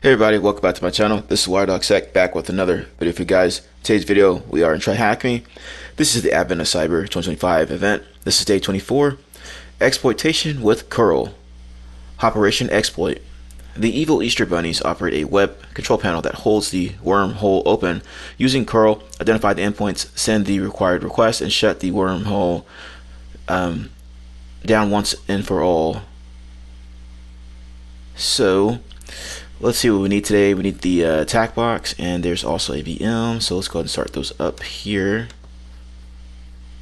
Hey everybody, welcome back to my channel. This is WireDogSec back with another video for you guys. Today's video, we are in TryHackMe. This is the Advent of Cyber 2025 event. This is day 24. Exploitation with cURL. Hoperation Eggsploit. The Evil Easter Bunnies operate a web control panel that holds the wormhole open. Using cURL, identify the endpoints, send the required request, and shut the wormhole down once and for all. So let's see what we need today. We need the attack box, and there's also a VM. So let's go ahead and start those up here.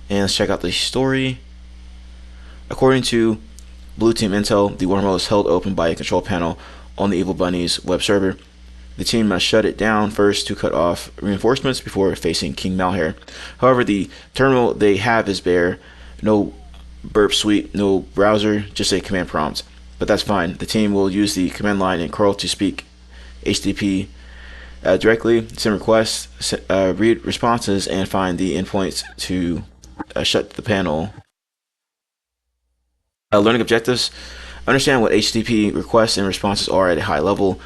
And let's check out the story. According to Blue Team Intel, the wormhole is held open by a control panel on the Evil Bunnies web server. The team must shut it down first to cut off reinforcements before facing King Malware. However, the terminal they have is bare. No Burp Suite, no browser, just a command prompt. But that's fine. The team will use the command line in cURL to speak HTTP directly, send requests, read responses, and find the endpoints to shut the panel. Learning objectives: understand what HTTP requests and responses are at a high level.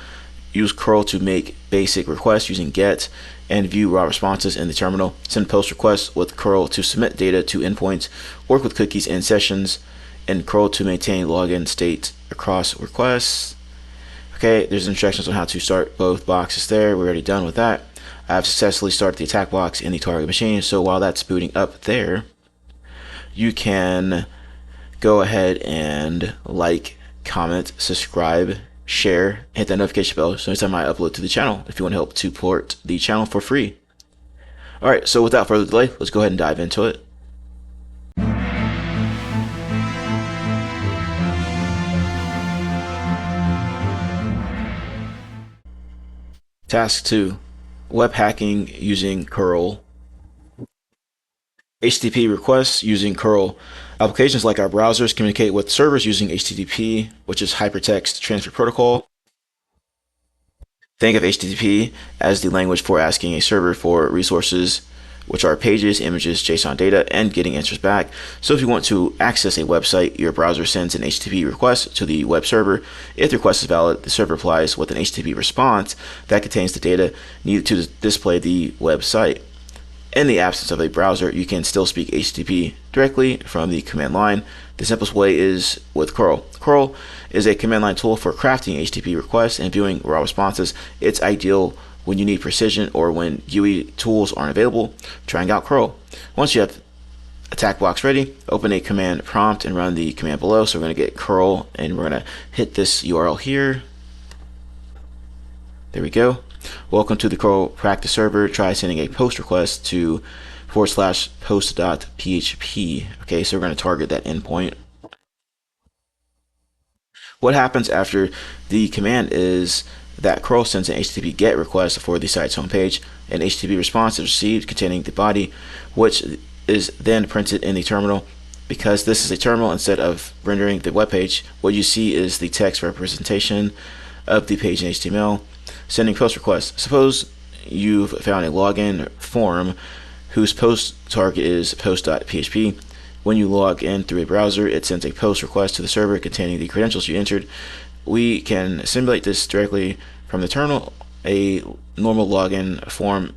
Use cURL to make basic requests using GET and view raw responses in the terminal. Send post requests with cURL to submit data to endpoints. Work with cookies and sessions and cURL to maintain login state across requests. Okay, there's instructions on how to start both boxes there. We're already done with that. I've successfully started the attack box in the target machine, so while that's booting up there, you can go ahead and like, comment, subscribe, share, hit that notification bell so anytime I upload to the channel if you want to help support the channel for free. Alright, so without further delay, let's go ahead and dive into it. Task 2. Web hacking using cURL. HTTP requests using cURL. Applications like our browsers communicate with servers using HTTP, which is Hypertext Transfer Protocol. Think of HTTP as the language for asking a server for resources, which are pages, images, JSON data, and getting answers back. So if you want to access a website, your browser sends an HTTP request to the web server. If the request is valid, the server replies with an HTTP response that contains the data needed to display the website. In the absence of a browser, you can still speak HTTP directly from the command line. The simplest way is with cURL. cURL is a command line tool for crafting HTTP requests and viewing raw responses. It's ideal when you need precision or when GUI tools aren't available. Trying out cURL. Once you have attack box ready, open a command prompt and run the command below. So we're going to get cURL and we're going to hit this URL here. There we go. Welcome to the cURL practice server. Try sending a post request to /post.php. Okay, so we're going to target that endpoint. What happens after the command is that cURL sends an HTTP GET request for the site's homepage. An HTTP response is received containing the body, which is then printed in the terminal. Because this is a terminal, instead of rendering the web page, what you see is the text representation of the page in HTML. Sending post request. Suppose you've found a login form whose post target is post.php. When you log in through a browser, it sends a post request to the server containing the credentials you entered. We can simulate this directly from the terminal. A normal login form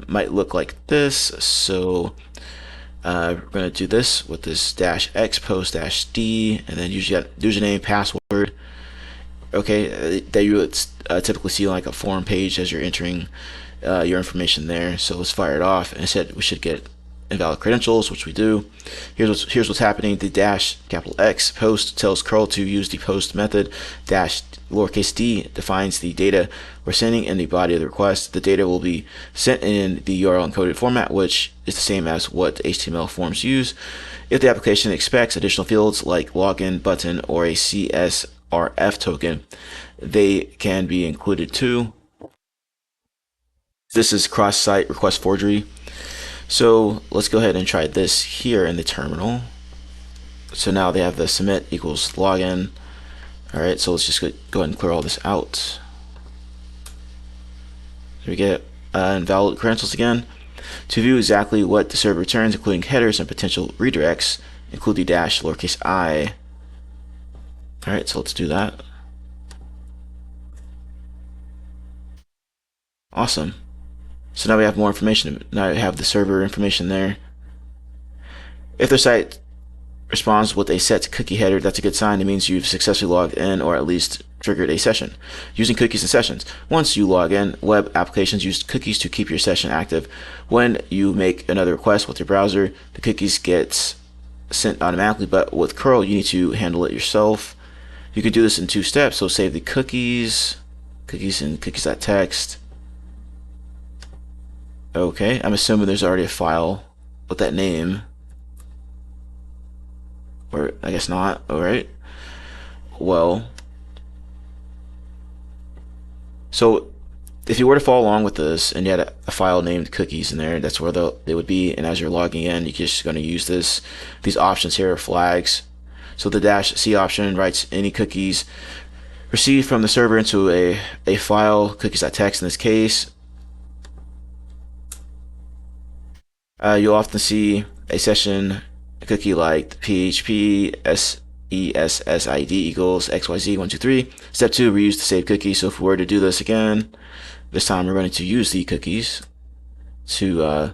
might look like this. So we're going to do this with this -x post -d, and then usually got username, password. Okay, that you would typically see like a form page as you're entering your information there. So let's fire it off. Instead, we should get invalid credentials, which we do. Here's what's happening. The -X post tells cURL to use the post method. -d defines the data we're sending in the body of the request. The data will be sent in the URL encoded format, which is the same as what HTML forms use. If the application expects additional fields like login button or a CSRF token, they can be included too. This is cross-site request forgery. So let's go ahead and try this here in the terminal. So now they have the submit equals login. Alright, so let's just go ahead and clear all this out. There we get invalid credentials again. To view exactly what the server returns, including headers and potential redirects, include the -i. Alright, so let's do that. Awesome. So now we have more information. Now we have the server information there. If the site responds with a set cookie header, that's a good sign. It means you've successfully logged in or at least triggered a session. Using cookies and sessions. Once you log in, web applications use cookies to keep your session active. When you make another request with your browser, the cookies get sent automatically, but with curl you need to handle it yourself. You can do this in 2 steps. So save the cookies and cookies.txt. Okay, I'm assuming there's already a file with that name. Or I guess not. Alright. Well, so if you were to follow along with this and you had a file named cookies in there, that's where they would be. And as you're logging in, you're just going to use these options here are flags. So the -c option writes any cookies received from the server into a file, cookies.txt in this case. You'll often see a session cookie like PHP SESSID equals XYZ123. Step 2, reuse the saved cookie. So if we were to do this again, this time we're going to use the cookies to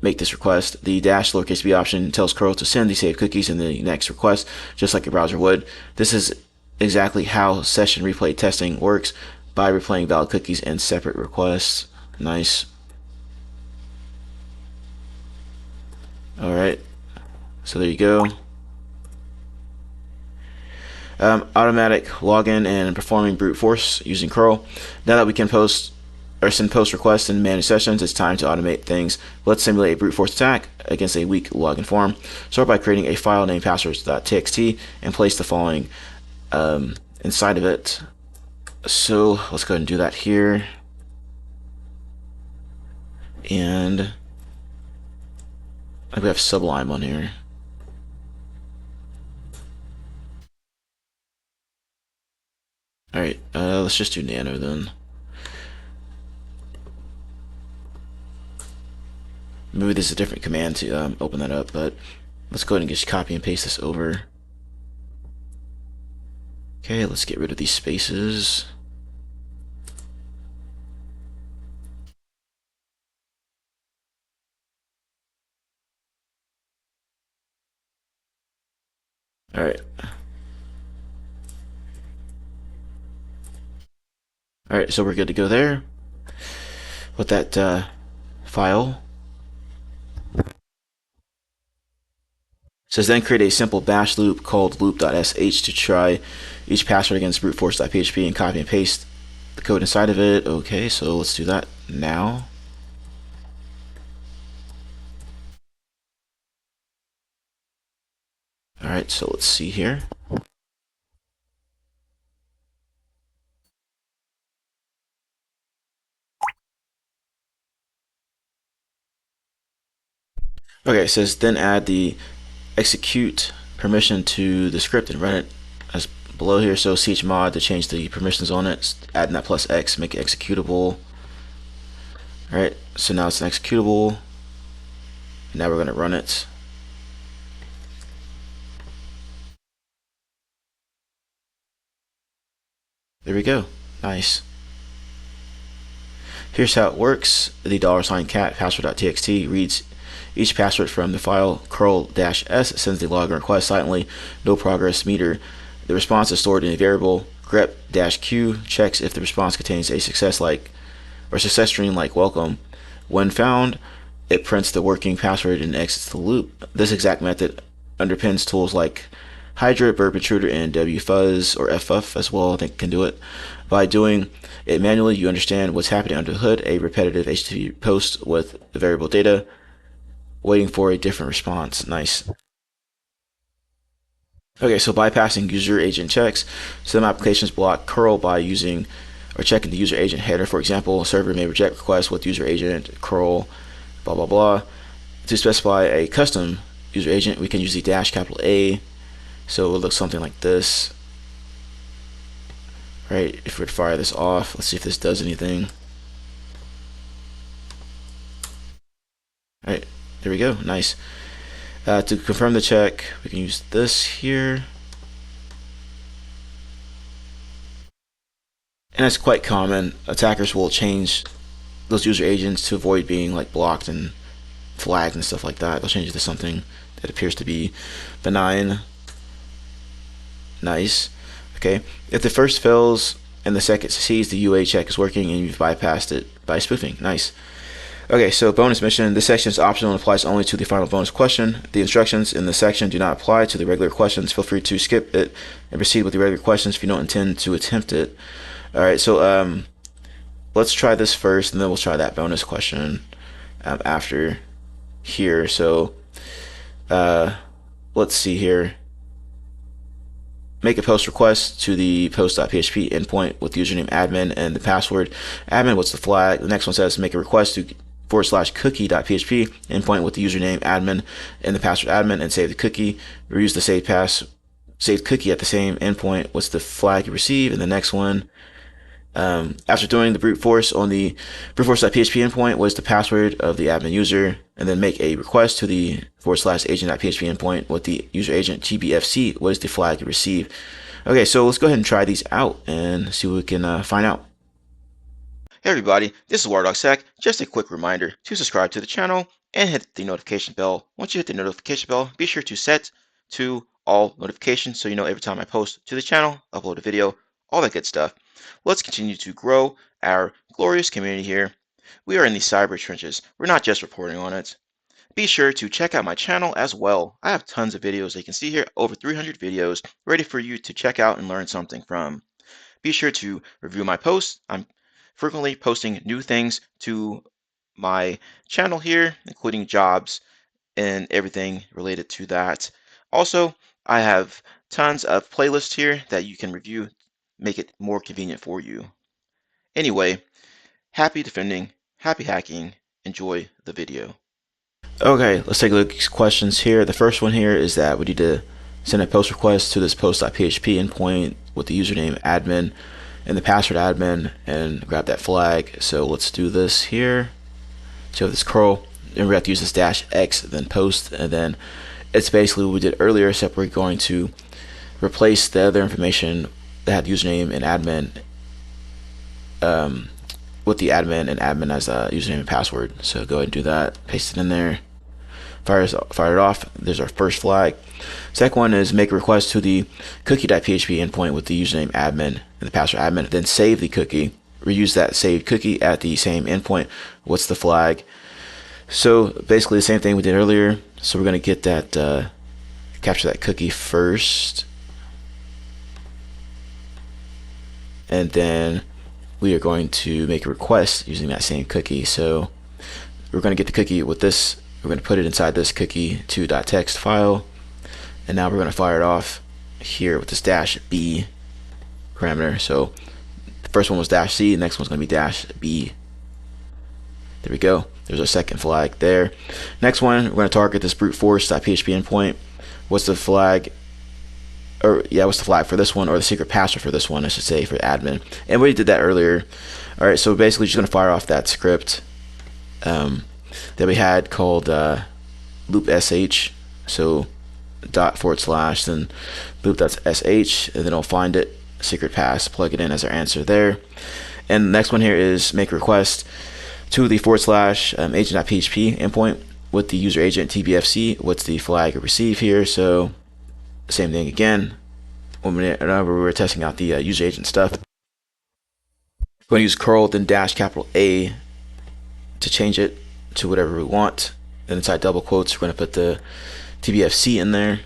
make this request. The -b option tells curl to send the saved cookies in the next request, just like your browser would. This is exactly how session replay testing works, by replaying valid cookies in separate requests. Nice. Alright, so there you go. Automatic login and performing brute force using curl. Now that we can post or send post requests and manage sessions, it's time to automate things. Let's simulate a brute force attack against a weak login form. Start by creating a file named passwords.txt and place the following inside of it. So let's go ahead and do that here. And we have Sublime on here. Alright, let's just do Nano then. Maybe there's a different command to open that up, but let's go ahead and just copy and paste this over. Okay, let's get rid of these spaces. Alright. Alright, so we're good to go there with that file. It says then create a simple bash loop called loop.sh to try each password against brute force.php and copy and paste the code inside of it. Okay, so let's do that now. Alright, so let's see here. Okay, it says then add the execute permission to the script and run it as below here. So chmod to change the permissions on it, adding that +x, make it executable. Alright, so now it's an executable. Now we're going to run it. There we go. Nice. Here's how it works. The $cat password.txt reads each password from the file curl-s, sends the login request silently, no progress meter. The response is stored in a variable grep-q, checks if the response contains a success string like welcome. When found, it prints the working password and exits the loop. This exact method underpins tools like Hydra, Burp Intruder, and wfuzz or ffuzz as well. I think can do it. By doing it manually, you understand what's happening under the hood, a repetitive HTTP post with the variable data, waiting for a different response. Nice. Okay, so bypassing user agent checks. Some applications block curl by using or checking the user agent header. For example, a server may reject requests with user agent curl blah blah blah. To specify a custom user agent, we can use the -A. So it will look something like this. Right, if we were to fire this off, let's see if this does anything. Alright, there we go, nice. To confirm the check, we can use this here. And it's quite common. Attackers will change those user agents to avoid being like blocked and flagged and stuff like that. They'll change it to something that appears to be benign. Nice. Okay. If the first fails and the second succeeds, the UA check is working and you've bypassed it by spoofing. Nice. Okay, so bonus mission. This section is optional and applies only to the final bonus question. The instructions in the section do not apply to the regular questions. Feel free to skip it and proceed with the regular questions if you don't intend to attempt it. Alright, so let's try this first and then we'll try that bonus question after here. So let's see here. Make a post request to the post.php endpoint with the username admin and the password admin. What's the flag? The next one says make a request to /cookie.php endpoint with the username admin and the password admin and save the cookie. Reuse the saved cookie at the same endpoint. What's the flag you receive? And the next one, after doing the brute force on the brute force.php endpoint, was the password of the admin user, and then make a request to the /agent.php endpoint with the user agent gbfc. What is the flag you receive? Okay, so let's go ahead and try these out and see what we can find out. Hey everybody, this is WireDogSec. Just a quick reminder to subscribe to the channel and hit the notification bell. Once you hit the notification bell, be sure to set to all notifications so you know every time I post to the channel, upload a video, all that good stuff. Let's continue to grow our glorious community here. We are in the cyber trenches. We're not just reporting on it. Be sure to check out my channel as well. I have tons of videos that you can see here, over 300 videos ready for you to check out and learn something from. Be sure to review my posts. I'm frequently posting new things to my channel here, including jobs and everything related to that. Also, I have tons of playlists here that you can review, make it more convenient for you. Anyway, happy defending, happy hacking, enjoy the video. Okay, let's take a look at these questions here. The first one here is that we need to send a post request to this post.php endpoint with the username admin and the password admin and grab that flag. So let's do this here. So this curl, and we have to use this -x, then post, and then it's basically what we did earlier, except we're going to replace the other information that had username and admin with the admin and admin as a username and password. So go ahead and do that, paste it in there, fire it off. There's our first flag. Second one is make a request to the cookie.php endpoint with the username admin and the password admin, then save the cookie. Reuse that saved cookie at the same endpoint. What's the flag? So basically the same thing we did earlier. So we're going to get that, capture that cookie first, and then we are going to make a request using that same cookie. So we're going to get the cookie with this. We're going to put it inside this cookie2.txt file, and now we're going to fire it off here with this -b parameter. So the first one was -c, the next one's going to be -b. There we go. There's our second flag there. Next one, we're going to target this brute force.php endpoint. What's the flag? Or yeah, what's the flag for this one, or the secret password for this one, I should say, for admin. And we did that earlier. All right, so basically just going to fire off that script that we had called loop.sh. So // then loop.sh, and then it'll find it, secret pass, plug it in as our answer there. And the next one here is make a request to the / agent.php endpoint with the user agent tbfc. What's the flag receive here? So same thing again. Whenever we were testing out the user agent stuff, we're going to use curl then -A to change it to whatever we want. Then inside double quotes, we're going to put the tbfc in there.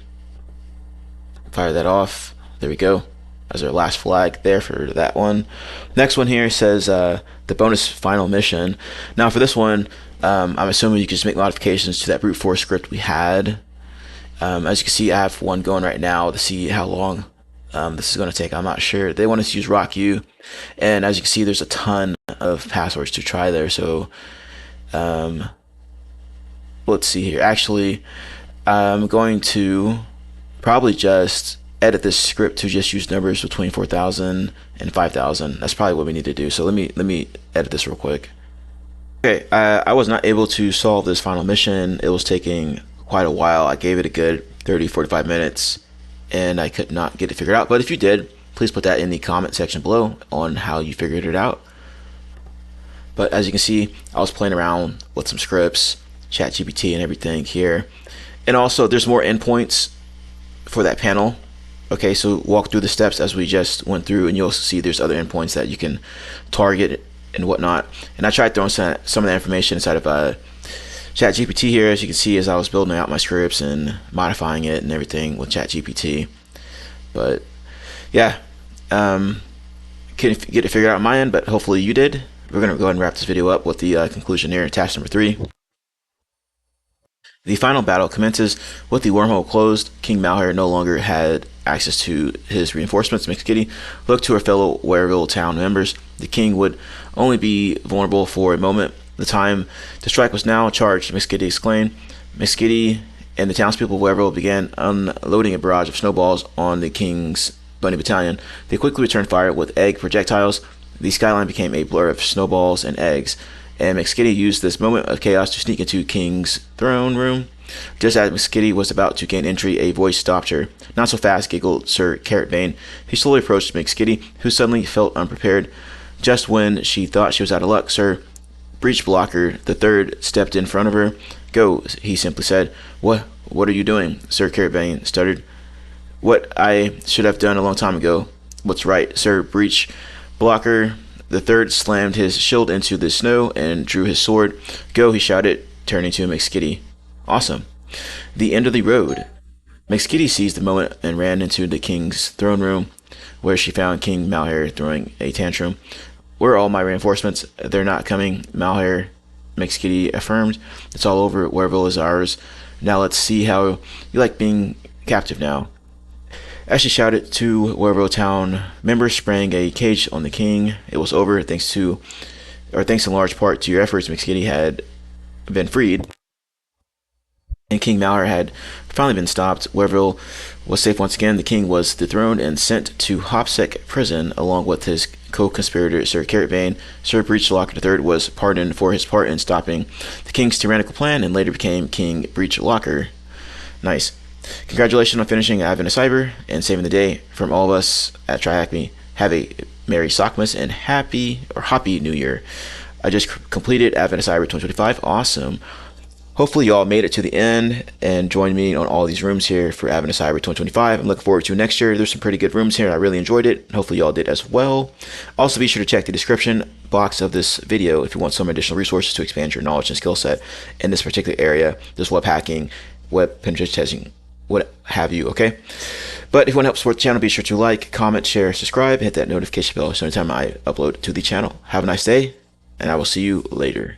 Fire that off. There we go. As our last flag there for that one. Next one here says the bonus final mission. Now for this one, I'm assuming you can just make modifications to that brute force script we had. As you can see, I have one going right now to see how long this is going to take. I'm not sure. They want us to use RockU, and as you can see, there's a ton of passwords to try there. So let's see here. Actually, I'm going to probably just edit this script to just use numbers between 4,000 and 5,000. That's probably what we need to do. So let me edit this real quick. Okay, I was not able to solve this final mission. It was taking quite a while. I gave it a good 30-45 minutes and I could not get it figured out. But if you did, please put that in the comment section below on how you figured it out. But as you can see, I was playing around with some scripts, ChatGPT and everything here. And also there's more endpoints for that panel. Okay, so walk through the steps as we just went through, and you'll see there's other endpoints that you can target and whatnot. And I tried throwing some of that information inside of ChatGPT here, as you can see, as I was building out my scripts and modifying it and everything with ChatGPT. But yeah, couldn't get it figured out on my end, but hopefully you did. We're going to go ahead and wrap this video up with the conclusion here, task number 3. The final battle commences with the wormhole closed. King Malheur no longer had access to his reinforcements. McSkitty looked to her fellow Wareville town members. The king would only be vulnerable for a moment. The time to strike was now. Charged, McSkitty exclaimed. McSkitty and the townspeople of Wareville began unloading a barrage of snowballs on the king's bunny battalion. They quickly returned fire with egg projectiles. The skyline became a blur of snowballs and eggs, and McSkitty used this moment of chaos to sneak into King's throne room. Just as McSkitty was about to gain entry, a voice stopped her. "Not so fast," giggled Sir Carrotbane. He slowly approached McSkitty, who suddenly felt unprepared. Just when she thought she was out of luck, Sir Breach Blocker III stepped in front of her. "Go," he simply said. What are you doing?" Sir Carrotbane stuttered. "What I should have done a long time ago." "What's right?" Sir Breach Blocker the third slammed his shield into the snow and drew his sword. "Go," he shouted, turning to McSkitty. "Awesome." The end of the road. McSkitty seized the moment and ran into the king's throne room, where she found King Malheur throwing a tantrum. "Where are all my reinforcements?" "They're not coming," Malheur, McSkitty affirmed. "It's all over. Wareville is ours. Now let's see how you like being captive now." As she shouted, 2 Wareville town members sprang a cage on the king. It was over, thanks in large part to your efforts. McSkitty had been freed, and King Malheur had finally been stopped. Wareville was safe once again. The king was dethroned and sent to WireDogSec prison along with his co-conspirator Sir Carrotbane. Sir Breachlocker III was pardoned for his part in stopping the king's tyrannical plan and later became King Breachlocker. Nice. Congratulations on finishing Advent of Cyber and saving the day. From all of us at TryHackMe, have a Merry Sockmas and Happy New Year. I just completed Advent of Cyber 2025. Awesome. Hopefully you all made it to the end and joined me on all these rooms here for Advent of Cyber 2025. I'm looking forward to next year. There's some pretty good rooms here. I really enjoyed it. Hopefully you all did as well. Also be sure to check the description box of this video if you want some additional resources to expand your knowledge and skill set in this particular area. This web hacking, web penetration testing, what have you, okay? But if you want to help support the channel, be sure to like, comment, share, subscribe, hit that notification bell so anytime I upload to the channel. Have a nice day, and I will see you later.